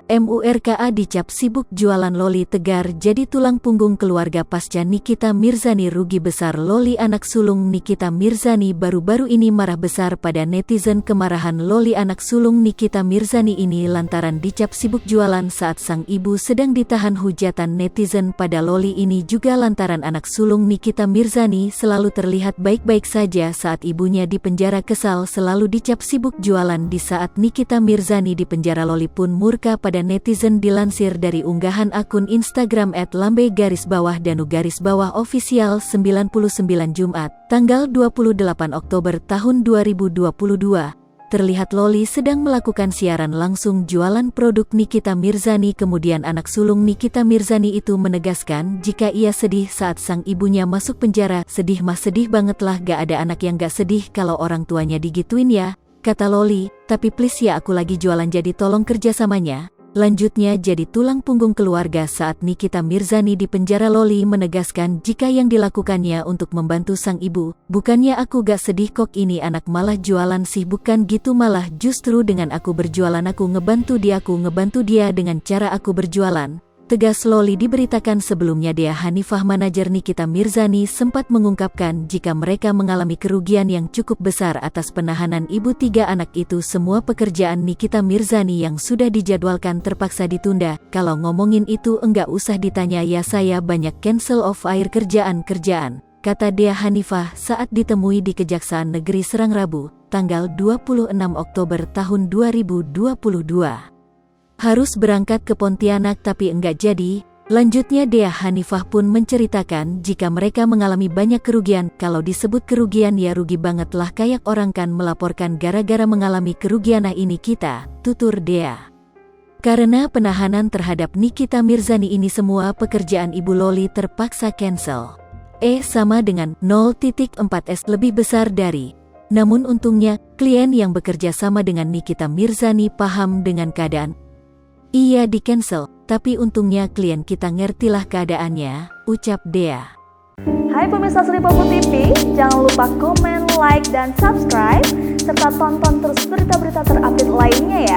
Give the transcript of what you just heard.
MURKA dicap sibuk jualan Loli tegar jadi tulang punggung keluarga pasca Nikita Mirzani rugi besar. Loli anak sulung Nikita Mirzani baru-baru ini marah besar pada netizen. Kemarahan Loli anak sulung Nikita Mirzani ini lantaran dicap sibuk jualan saat sang ibu sedang ditahan. Hujatan netizen pada Loli ini juga lantaran anak sulung Nikita Mirzani selalu terlihat baik-baik saja saat ibunya di penjara. Kesal selalu dicap sibuk jualan di saat Nikita Mirzani di penjara. Loli pun murka pada netizen. Dilansir dari unggahan akun Instagram @lambe_danu_official 99 Jumat, tanggal 28 Oktober tahun 2022, terlihat Loli sedang melakukan siaran langsung jualan produk Nikita Mirzani. Kemudian anak sulung Nikita Mirzani itu menegaskan jika ia sedih saat sang ibunya masuk penjara. Sedih mah sedih banget lah, gak ada anak yang gak sedih kalau orang tuanya digituin ya, kata Loli. Tapi please ya, aku lagi jualan jadi tolong kerjasamanya. Lanjutnya, jadi tulang punggung keluarga saat Nikita Mirzani di penjara. Loli menegaskan jika yang dilakukannya untuk membantu sang ibu. Bukannya aku gak sedih kok, ini anak malah jualan sih. Bukan gitu, malah justru dengan aku berjualan aku ngebantu dia dengan cara aku berjualan, tegas Loli. Diberitakan sebelumnya Dea Hanifah, manajer Nikita Mirzani, sempat mengungkapkan jika mereka mengalami kerugian yang cukup besar atas penahanan ibu tiga anak itu. Semua pekerjaan Nikita Mirzani yang sudah dijadwalkan terpaksa ditunda. Kalau ngomongin itu enggak usah ditanya ya, saya banyak cancel of air kerjaan, kata Dea Hanifah saat ditemui di Kejaksaan Negeri Serang Rabu, tanggal 26 Oktober tahun 2022. Harus berangkat ke Pontianak tapi enggak jadi. Lanjutnya Dea Hanifah pun menceritakan jika mereka mengalami banyak kerugian. Kalau disebut kerugian ya rugi banget lah, kayak orang kan melaporkan gara-gara mengalami kerugian. Nah ini kita, tutur Dea. Karena penahanan terhadap Nikita Mirzani ini semua pekerjaan ibu Loli terpaksa cancel. Sama dengan 0.4S lebih besar dari. Namun untungnya, klien yang bekerja sama dengan Nikita Mirzani paham dengan keadaan. Iya di cancel, tapi untungnya klien kita ngertilah keadaannya, ucap Dea. Hai pemirsa Sri Popo TV, jangan lupa komen, like, dan subscribe, serta tonton terus berita-berita terupdate lainnya ya.